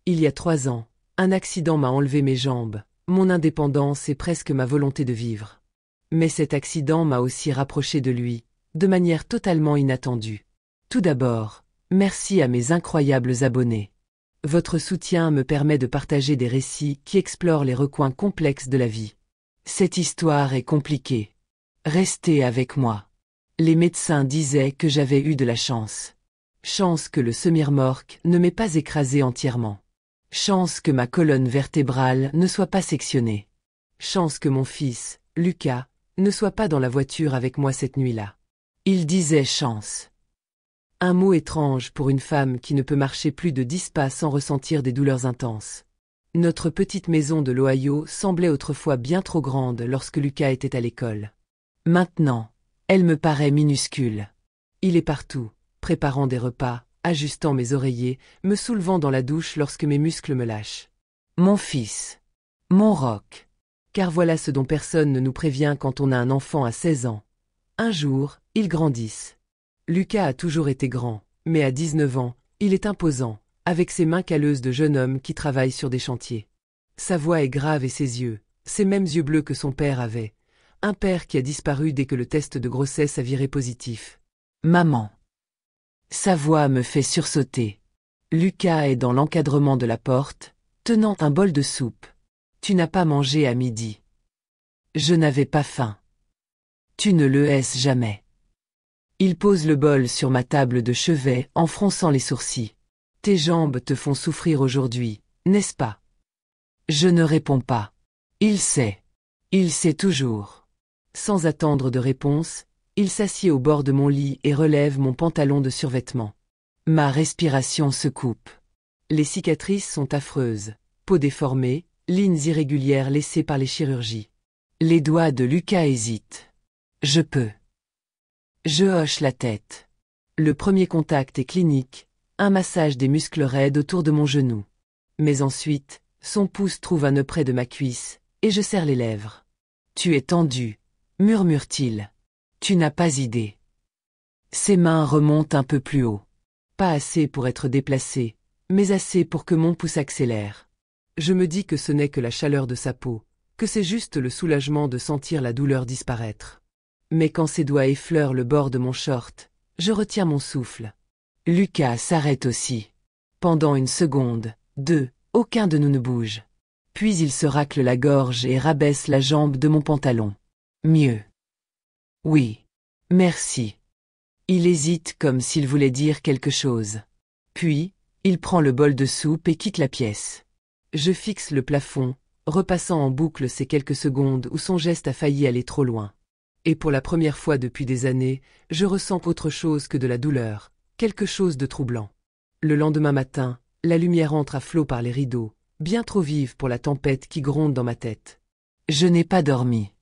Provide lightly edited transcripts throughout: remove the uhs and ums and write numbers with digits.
Il y a 3 ans, un accident m'a enlevé mes jambes, mon indépendance et presque ma volonté de vivre. Mais cet accident m'a aussi rapproché de lui, de manière totalement inattendue. Tout d'abord, merci à mes incroyables abonnés. Votre soutien me permet de partager des récits qui explorent les recoins complexes de la vie. Cette histoire est compliquée. Restez avec moi. Les médecins disaient que j'avais eu de la chance. Chance que le semi-remorque ne m'ait pas écrasé entièrement. Chance que ma colonne vertébrale ne soit pas sectionnée. Chance que mon fils, Lucas, ne soit pas dans la voiture avec moi cette nuit-là. Il disait chance. Un mot étrange pour une femme qui ne peut marcher plus de 10 pas sans ressentir des douleurs intenses. Notre petite maison de l'Ohio semblait autrefois bien trop grande lorsque Lucas était à l'école. Maintenant, elle me paraît minuscule. Il est partout, préparant des repas, ajustant mes oreillers, me soulevant dans la douche lorsque mes muscles me lâchent. Mon fils. Mon roc. Car voilà ce dont personne ne nous prévient quand on a un enfant à 16 ans. Un jour, ils grandissent. Lucas a toujours été grand, mais à 19 ans, il est imposant, avec ses mains calleuses de jeune homme qui travaille sur des chantiers. Sa voix est grave et ses yeux, ces mêmes yeux bleus que son père avait. Un père qui a disparu dès que le test de grossesse a viré positif. Maman. Sa voix me fait sursauter. Lucas est dans l'encadrement de la porte, tenant un bol de soupe. Tu n'as pas mangé à midi. Je n'avais pas faim. Tu ne le hais jamais. Il pose le bol sur ma table de chevet en fronçant les sourcils. Tes jambes te font souffrir aujourd'hui, n'est-ce pas? Je ne réponds pas. Il sait. Il sait toujours. Sans attendre de réponse, il s'assied au bord de mon lit et relève mon pantalon de survêtement. Ma respiration se coupe. Les cicatrices sont affreuses, peau déformée, lignes irrégulières laissées par les chirurgies. Les doigts de Lucas hésitent. Je peux. Je hoche la tête. Le premier contact est clinique, un massage des muscles raides autour de mon genou. Mais ensuite, son pouce trouve un nœud près de ma cuisse, et je serre les lèvres. Tu es tendu, murmure-t-il. Tu n'as pas idée. Ses mains remontent un peu plus haut. Pas assez pour être déplacées, mais assez pour que mon pouce accélère. Je me dis que ce n'est que la chaleur de sa peau, que c'est juste le soulagement de sentir la douleur disparaître. Mais quand ses doigts effleurent le bord de mon short, je retiens mon souffle. Lucas s'arrête aussi. Pendant 1 seconde, 2, aucun de nous ne bouge. Puis il se racle la gorge et rabaisse la jambe de mon pantalon. Mieux. Oui. Merci. Il hésite comme s'il voulait dire quelque chose. Puis, il prend le bol de soupe et quitte la pièce. Je fixe le plafond, repassant en boucle ces quelques secondes où son geste a failli aller trop loin. Et pour la première fois depuis des années, je ressens autre chose que de la douleur, quelque chose de troublant. Le lendemain matin, la lumière entre à flots par les rideaux, bien trop vive pour la tempête qui gronde dans ma tête. Je n'ai pas dormi.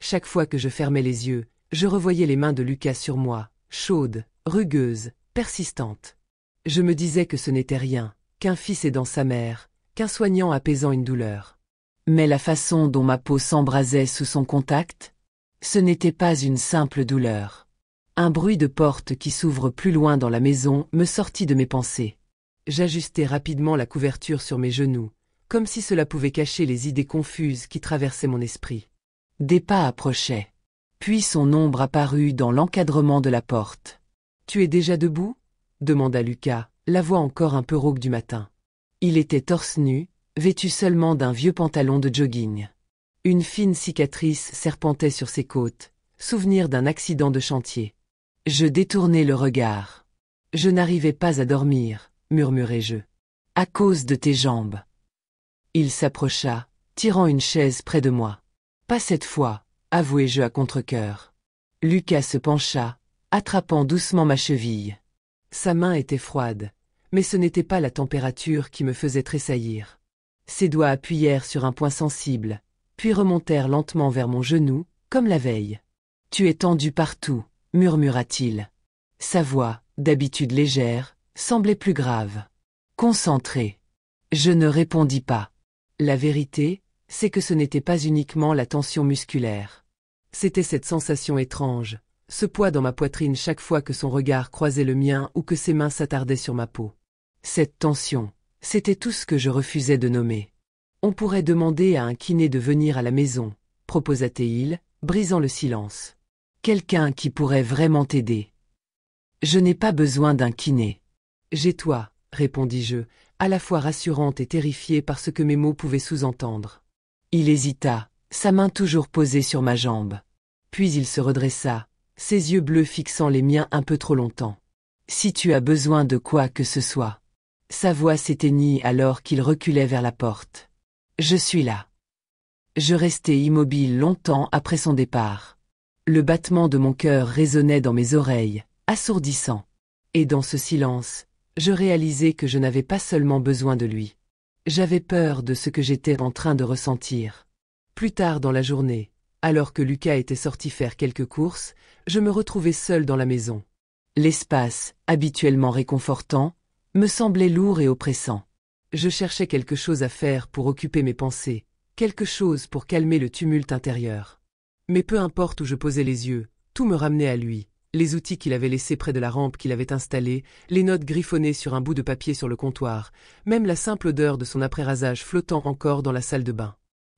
Chaque fois que je fermais les yeux, je revoyais les mains de Lucas sur moi, chaudes, rugueuses, persistantes. Je me disais que ce n'était rien, qu'un fils aidant sa mère, qu'un soignant apaisant une douleur. Mais la façon dont ma peau s'embrasait sous son contact, ce n'était pas une simple douleur. Un bruit de porte qui s'ouvre plus loin dans la maison me sortit de mes pensées. J'ajustai rapidement la couverture sur mes genoux, comme si cela pouvait cacher les idées confuses qui traversaient mon esprit. Des pas approchaient. Puis son ombre apparut dans l'encadrement de la porte. « Tu es déjà debout ?» demanda Lucas, la voix encore un peu rauque du matin. Il était torse nu, vêtu seulement d'un vieux pantalon de jogging. Une fine cicatrice serpentait sur ses côtes, souvenir d'un accident de chantier. Je détournai le regard. « Je n'arrivais pas à dormir, » murmurai-je. « À cause de tes jambes. » Il s'approcha, tirant une chaise près de moi. « Pas cette fois, » avouai-je à contre-cœur. Lucas se pencha, attrapant doucement ma cheville. Sa main était froide, mais ce n'était pas la température qui me faisait tressaillir. Ses doigts appuyèrent sur un point sensible, puis remontèrent lentement vers mon genou, comme la veille. « Tu es tendu partout, » murmura-t-il. Sa voix, d'habitude légère, semblait plus grave. Concentré. Je ne répondis pas. La vérité, c'est que ce n'était pas uniquement la tension musculaire. C'était cette sensation étrange, ce poids dans ma poitrine chaque fois que son regard croisait le mien ou que ses mains s'attardaient sur ma peau. Cette tension, C'était tout ce que je refusais de nommer. On pourrait demander à un kiné de venir à la maison, proposa-t-il, brisant le silence. Quelqu'un qui pourrait vraiment t'aider. Je n'ai pas besoin d'un kiné. J'ai toi, répondis-je, à la fois rassurante et terrifiée par ce que mes mots pouvaient sous-entendre. Il hésita, sa main toujours posée sur ma jambe. Puis il se redressa, ses yeux bleus fixant les miens un peu trop longtemps. Si tu as besoin de quoi que ce soit. Sa voix s'éteignit alors qu'il reculait vers la porte. Je suis là. Je restai immobile longtemps après son départ. Le battement de mon cœur résonnait dans mes oreilles, assourdissant. Et dans ce silence, je réalisai que je n'avais pas seulement besoin de lui. J'avais peur de ce que j'étais en train de ressentir. Plus tard dans la journée, alors que Lucas était sorti faire quelques courses, je me retrouvai seul dans la maison. L'espace, habituellement réconfortant, me semblait lourd et oppressant. Je cherchais quelque chose à faire pour occuper mes pensées, quelque chose pour calmer le tumulte intérieur. Mais peu importe où je posais les yeux, tout me ramenait à lui. Les outils qu'il avait laissés près de la rampe qu'il avait installée, les notes griffonnées sur un bout de papier sur le comptoir, même la simple odeur de son après-rasage flottant encore dans la salle de bain.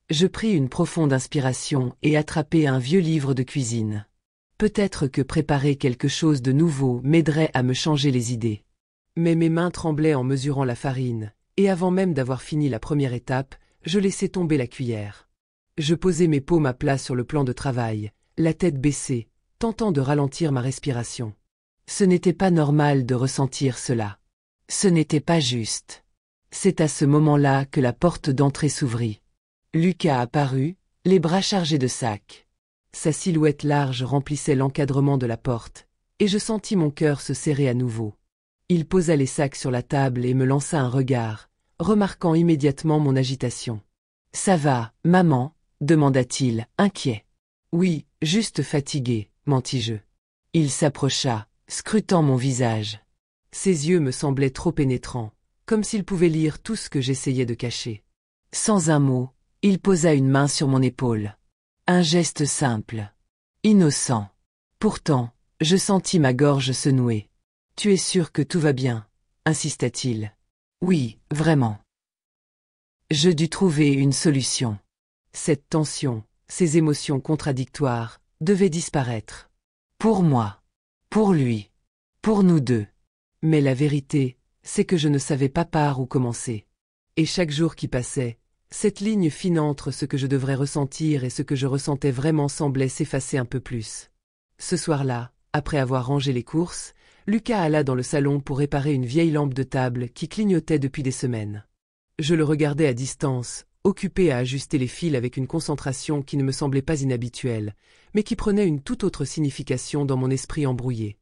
Je pris une profonde inspiration et attrapai un vieux livre de cuisine. Peut-être que préparer quelque chose de nouveau m'aiderait à me changer les idées. Mais mes mains tremblaient en mesurant la farine, et avant même d'avoir fini la première étape, je laissai tomber la cuillère. Je posai mes paumes à plat sur le plan de travail, la tête baissée, tentant de ralentir ma respiration. Ce n'était pas normal de ressentir cela. Ce n'était pas juste. C'est à ce moment-là que la porte d'entrée s'ouvrit. Lucas apparut, les bras chargés de sacs. Sa silhouette large remplissait l'encadrement de la porte, et je sentis mon cœur se serrer à nouveau. Il posa les sacs sur la table et me lança un regard, remarquant immédiatement mon agitation. « Ça va, maman ?» demanda-t-il, inquiet. « Oui, juste fatigué », mentis-je. Il s'approcha, scrutant mon visage. Ses yeux me semblaient trop pénétrants, comme s'il pouvait lire tout ce que j'essayais de cacher. Sans un mot, il posa une main sur mon épaule. Un geste simple, innocent. Pourtant, je sentis ma gorge se nouer. « Tu es sûr que tout va bien ?» insista-t-il. « Oui, vraiment. » Je dus trouver une solution. Cette tension, ces émotions contradictoires, devaient disparaître. Pour moi, pour lui, pour nous deux. Mais la vérité, c'est que je ne savais pas par où commencer. Et chaque jour qui passait, cette ligne fine entre ce que je devrais ressentir et ce que je ressentais vraiment semblait s'effacer un peu plus. Ce soir-là, après avoir rangé les courses, Lucas alla dans le salon pour réparer une vieille lampe de table qui clignotait depuis des semaines. Je le regardais à distance, occupé à ajuster les fils avec une concentration qui ne me semblait pas inhabituelle, mais qui prenait une toute autre signification dans mon esprit embrouillé.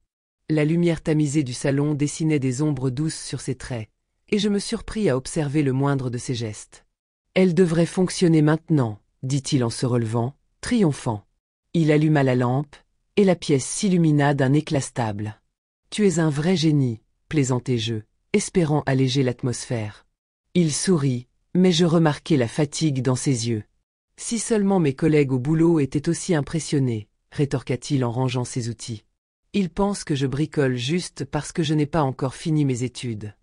La lumière tamisée du salon dessinait des ombres douces sur ses traits, et je me surpris à observer le moindre de ses gestes. « Elle devrait fonctionner maintenant », dit-il en se relevant, triomphant. Il alluma la lampe, et la pièce s'illumina d'un éclat stable. « Tu es un vrai génie », plaisantai-je, espérant alléger l'atmosphère. Il sourit, mais je remarquai la fatigue dans ses yeux. « Si seulement mes collègues au boulot étaient aussi impressionnés, » rétorqua-t-il en rangeant ses outils. « Ils pensent que je bricole juste parce que je n'ai pas encore fini mes études. »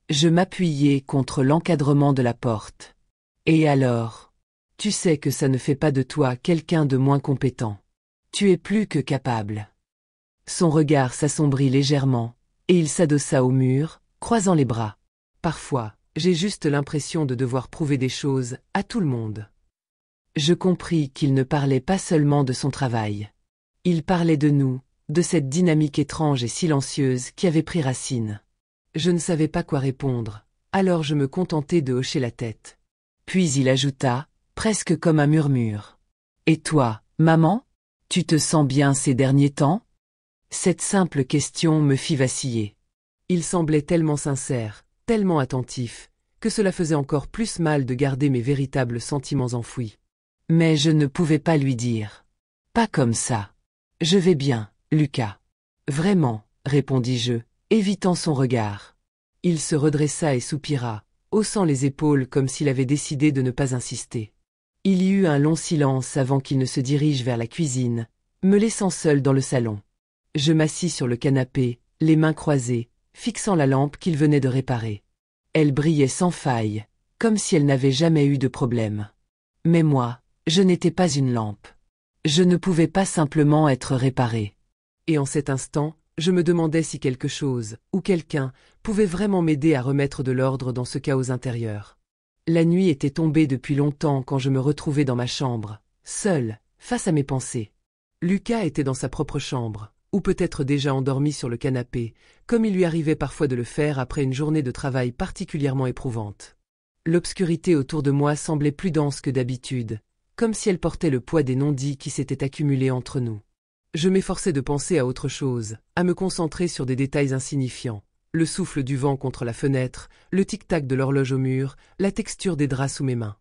Je m'appuyai contre l'encadrement de la porte. « Et alors ? Tu sais que ça ne fait pas de toi quelqu'un de moins compétent. Tu es plus que capable. » Son regard s'assombrit légèrement, et il s'adossa au mur, croisant les bras. « Parfois, j'ai juste l'impression de devoir prouver des choses à tout le monde. » Je compris qu'il ne parlait pas seulement de son travail. Il parlait de nous, de cette dynamique étrange et silencieuse qui avait pris racine. Je ne savais pas quoi répondre, alors je me contentai de hocher la tête. Puis il ajouta, presque comme un murmure. « Et toi, maman ? Tu te sens bien ces derniers temps ?» Cette simple question me fit vaciller. Il semblait tellement sincère, tellement attentif, que cela faisait encore plus mal de garder mes véritables sentiments enfouis. Mais je ne pouvais pas lui dire. Pas comme ça. Je vais bien, Lucas. Vraiment, répondis-je, évitant son regard. Il se redressa et soupira, haussant les épaules comme s'il avait décidé de ne pas insister. Il y eut un long silence avant qu'il ne se dirige vers la cuisine, me laissant seul dans le salon. Je m'assis sur le canapé, les mains croisées, fixant la lampe qu'il venait de réparer. Elle brillait sans faille, comme si elle n'avait jamais eu de problème. Mais moi, je n'étais pas une lampe. Je ne pouvais pas simplement être réparée. Et en cet instant, je me demandais si quelque chose, ou quelqu'un, pouvait vraiment m'aider à remettre de l'ordre dans ce chaos intérieur. La nuit était tombée depuis longtemps quand je me retrouvais dans ma chambre, seule, face à mes pensées. Lucas était dans sa propre chambre, ou peut-être déjà endormi sur le canapé, comme il lui arrivait parfois de le faire après une journée de travail particulièrement éprouvante. L'obscurité autour de moi semblait plus dense que d'habitude, comme si elle portait le poids des non-dits qui s'étaient accumulés entre nous. Je m'efforçais de penser à autre chose, à me concentrer sur des détails insignifiants. Le souffle du vent contre la fenêtre, le tic-tac de l'horloge au mur, la texture des draps sous mes mains.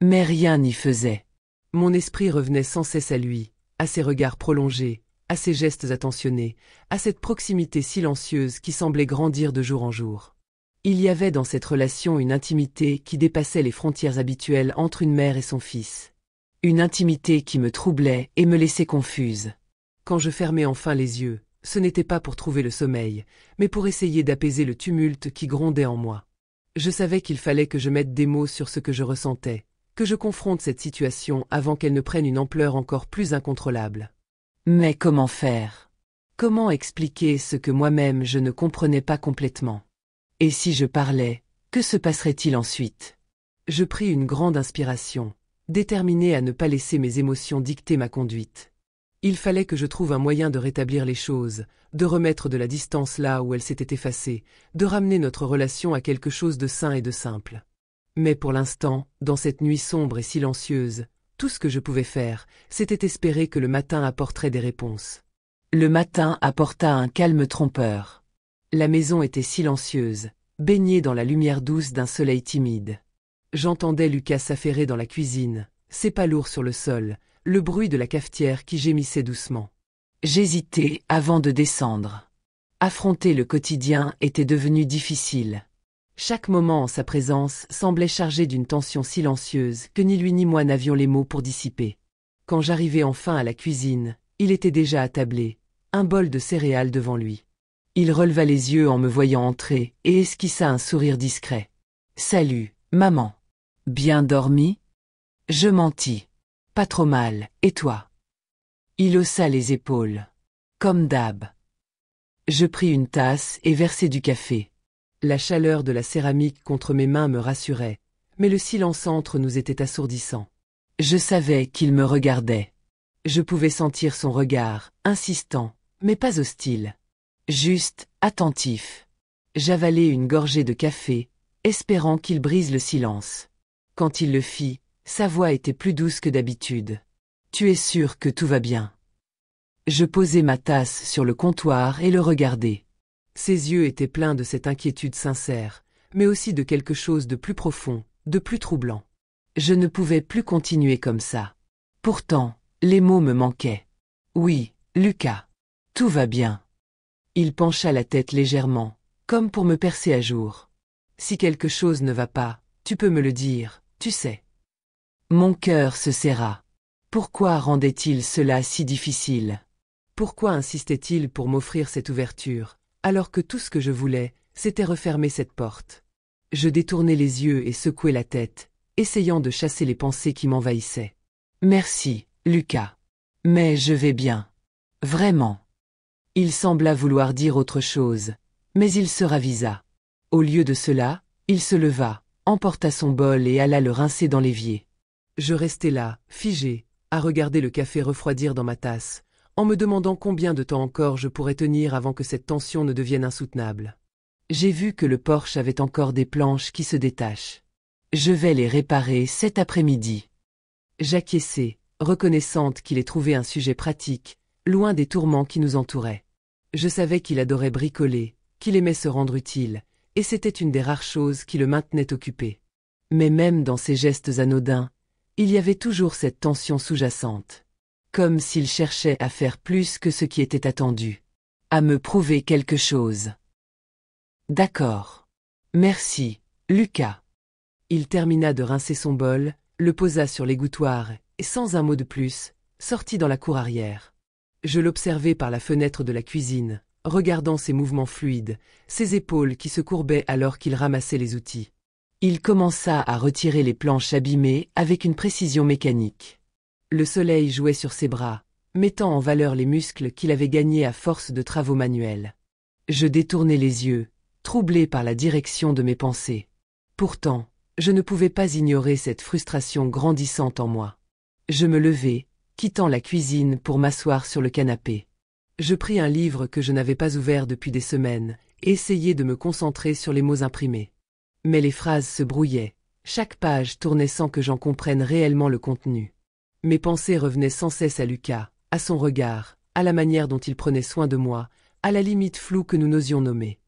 Mais rien n'y faisait. Mon esprit revenait sans cesse à lui, à ses regards prolongés, à ses gestes attentionnés, à cette proximité silencieuse qui semblait grandir de jour en jour. Il y avait dans cette relation une intimité qui dépassait les frontières habituelles entre une mère et son fils. Une intimité qui me troublait et me laissait confuse. Quand je fermais enfin les yeux, ce n'était pas pour trouver le sommeil, mais pour essayer d'apaiser le tumulte qui grondait en moi. Je savais qu'il fallait que je mette des mots sur ce que je ressentais, que je confronte cette situation avant qu'elle ne prenne une ampleur encore plus incontrôlable. Mais comment faire? Comment expliquer ce que moi-même je ne comprenais pas complètement? Et si je parlais, que se passerait-il ensuite? Je pris une grande inspiration, déterminée à ne pas laisser mes émotions dicter ma conduite. Il fallait que je trouve un moyen de rétablir les choses, de remettre de la distance là où elle s'était effacée, de ramener notre relation à quelque chose de sain et de simple. Mais pour l'instant, dans cette nuit sombre et silencieuse, tout ce que je pouvais faire, c'était espérer que le matin apporterait des réponses. Le matin apporta un calme trompeur. La maison était silencieuse, baignée dans la lumière douce d'un soleil timide. J'entendais Lucas s'affairer dans la cuisine, ses pas lourds sur le sol, le bruit de la cafetière qui gémissait doucement. J'hésitais avant de descendre. Affronter le quotidien était devenu difficile. Chaque moment en sa présence semblait chargé d'une tension silencieuse que ni lui ni moi n'avions les mots pour dissiper. Quand j'arrivai enfin à la cuisine, il était déjà attablé, un bol de céréales devant lui. Il releva les yeux en me voyant entrer et esquissa un sourire discret. « Salut, maman. Bien dormi ?» Je mentis. « Pas trop mal, et toi ?» Il haussa les épaules. Comme d'hab. Je pris une tasse et versai du café. La chaleur de la céramique contre mes mains me rassurait, mais le silence entre nous était assourdissant. Je savais qu'il me regardait. Je pouvais sentir son regard, insistant, mais pas hostile. Juste, attentif. J'avalai une gorgée de café, espérant qu'il brise le silence. Quand il le fit, sa voix était plus douce que d'habitude. « Tu es sûr que tout va bien ?» Je posai ma tasse sur le comptoir et le regardai. Ses yeux étaient pleins de cette inquiétude sincère, mais aussi de quelque chose de plus profond, de plus troublant. Je ne pouvais plus continuer comme ça. Pourtant, les mots me manquaient. « Oui, Lucas. Tout va bien. » Il pencha la tête légèrement, comme pour me percer à jour. « Si quelque chose ne va pas, tu peux me le dire, tu sais. » Mon cœur se serra. Pourquoi rendait-il cela si difficile? Pourquoi insistait-il pour m'offrir cette ouverture, alors que tout ce que je voulais, c'était refermer cette porte? Je détournai les yeux et secouai la tête, essayant de chasser les pensées qui m'envahissaient. Merci, Lucas. Mais je vais bien. Vraiment. Il sembla vouloir dire autre chose, mais il se ravisa. Au lieu de cela, il se leva, emporta son bol et alla le rincer dans l'évier. Je restais là, figé, à regarder le café refroidir dans ma tasse, en me demandant combien de temps encore je pourrais tenir avant que cette tension ne devienne insoutenable. J'ai vu que le porche avait encore des planches qui se détachent. Je vais les réparer cet après-midi. J'acquiesçai, reconnaissante qu'il ait trouvé un sujet pratique, loin des tourments qui nous entouraient. Je savais qu'il adorait bricoler, qu'il aimait se rendre utile, et c'était une des rares choses qui le maintenait occupé. Mais même dans ces gestes anodins, il y avait toujours cette tension sous-jacente. Comme s'il cherchait à faire plus que ce qui était attendu. À me prouver quelque chose. D'accord. Merci, Lucas. Il termina de rincer son bol, le posa sur l'égouttoir et, sans un mot de plus, sortit dans la cour arrière. Je l'observai par la fenêtre de la cuisine, regardant ses mouvements fluides, ses épaules qui se courbaient alors qu'il ramassait les outils. Il commença à retirer les planches abîmées avec une précision mécanique. Le soleil jouait sur ses bras, mettant en valeur les muscles qu'il avait gagnés à force de travaux manuels. Je détournai les yeux, troublé par la direction de mes pensées. Pourtant, je ne pouvais pas ignorer cette frustration grandissante en moi. Je me levai, quittant la cuisine pour m'asseoir sur le canapé. Je pris un livre que je n'avais pas ouvert depuis des semaines, et essayai de me concentrer sur les mots imprimés. Mais les phrases se brouillaient, chaque page tournait sans que j'en comprenne réellement le contenu. Mes pensées revenaient sans cesse à Lucas, à son regard, à la manière dont il prenait soin de moi, à la limite floue que nous n'osions nommer.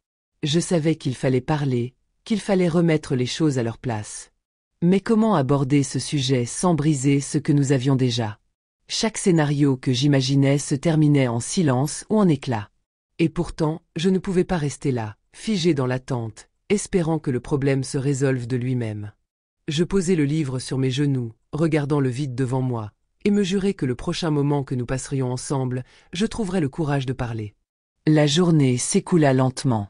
Je savais qu'il fallait parler, qu'il fallait remettre les choses à leur place. Mais comment aborder ce sujet sans briser ce que nous avions déjà? Chaque scénario que j'imaginais se terminait en silence ou en éclats. Et pourtant, je ne pouvais pas rester là, figé dans l'attente, espérant que le problème se résolve de lui-même. Je posai le livre sur mes genoux, regardant le vide devant moi, et me jurai que le prochain moment que nous passerions ensemble, je trouverais le courage de parler. La journée s'écoula lentement.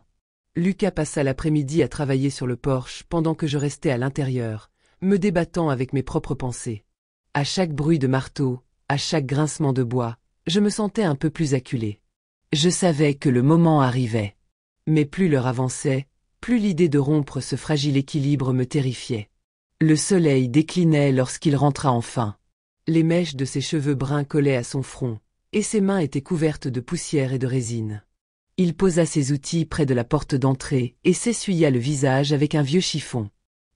Lucas passa l'après-midi à travailler sur le porche pendant que je restais à l'intérieur, me débattant avec mes propres pensées. À chaque bruit de marteau, à chaque grincement de bois, je me sentais un peu plus acculé. Je savais que le moment arrivait. Mais plus l'heure avançait, plus l'idée de rompre ce fragile équilibre me terrifiait. Le soleil déclinait lorsqu'il rentra enfin. Les mèches de ses cheveux bruns collaient à son front, et ses mains étaient couvertes de poussière et de résine. Il posa ses outils près de la porte d'entrée et s'essuya le visage avec un vieux chiffon.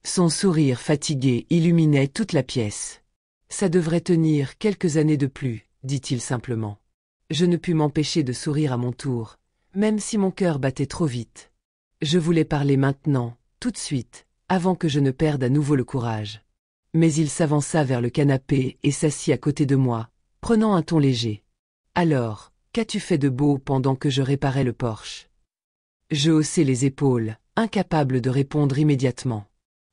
Son sourire fatigué illuminait toute la pièce. « Ça devrait tenir quelques années de plus, dit-il simplement. Je ne pus m'empêcher de sourire à mon tour, même si mon cœur battait trop vite. Je voulais parler maintenant, tout de suite, avant que je ne perde à nouveau le courage. Mais il s'avança vers le canapé et s'assit à côté de moi, prenant un ton léger. « Alors, qu'as-tu fait de beau pendant que je réparais le porche ?» Je haussai les épaules, incapable de répondre immédiatement.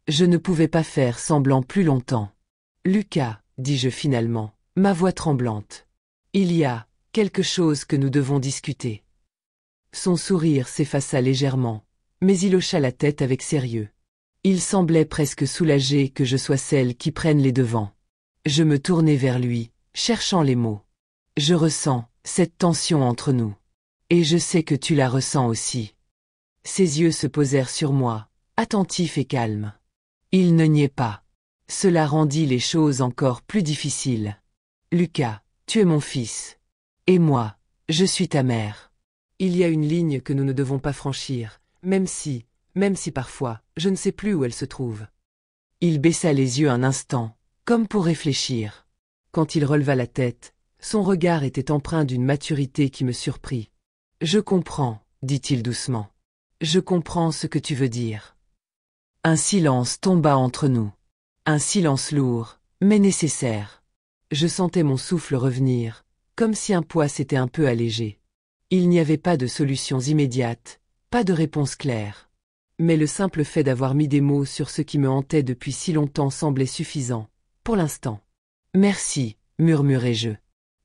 Je ne pouvais pas faire semblant plus longtemps. « Lucas, dis-je finalement, ma voix tremblante. Il y a quelque chose que nous devons discuter. » Son sourire s'effaça légèrement, mais il hocha la tête avec sérieux. Il semblait presque soulagé que je sois celle qui prenne les devants. Je me tournai vers lui, cherchant les mots. « Je ressens cette tension entre nous. Et je sais que tu la ressens aussi. » Ses yeux se posèrent sur moi, attentifs et calmes. Il ne niait pas. Cela rendit les choses encore plus difficiles. « Lucas, tu es mon fils. Et moi, je suis ta mère. Il y a une ligne que nous ne devons pas franchir, même si parfois, je ne sais plus où elle se trouve. » Il baissa les yeux un instant, comme pour réfléchir. Quand il releva la tête, son regard était empreint d'une maturité qui me surprit. « Je comprends, dit-il doucement. Je comprends ce que tu veux dire. » Un silence tomba entre nous. Un silence lourd, mais nécessaire. Je sentais mon souffle revenir, comme si un poids s'était un peu allégé. Il n'y avait pas de solutions immédiates, pas de réponse claire. Mais le simple fait d'avoir mis des mots sur ce qui me hantait depuis si longtemps semblait suffisant, pour l'instant. « Merci, murmurai-je. »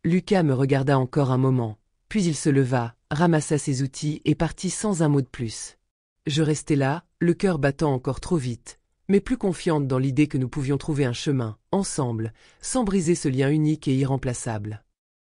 Lucas me regarda encore un moment, puis il se leva, ramassa ses outils et partit sans un mot de plus. Je restai là, le cœur battant encore trop vite, mais plus confiante dans l'idée que nous pouvions trouver un chemin, ensemble, sans briser ce lien unique et irremplaçable.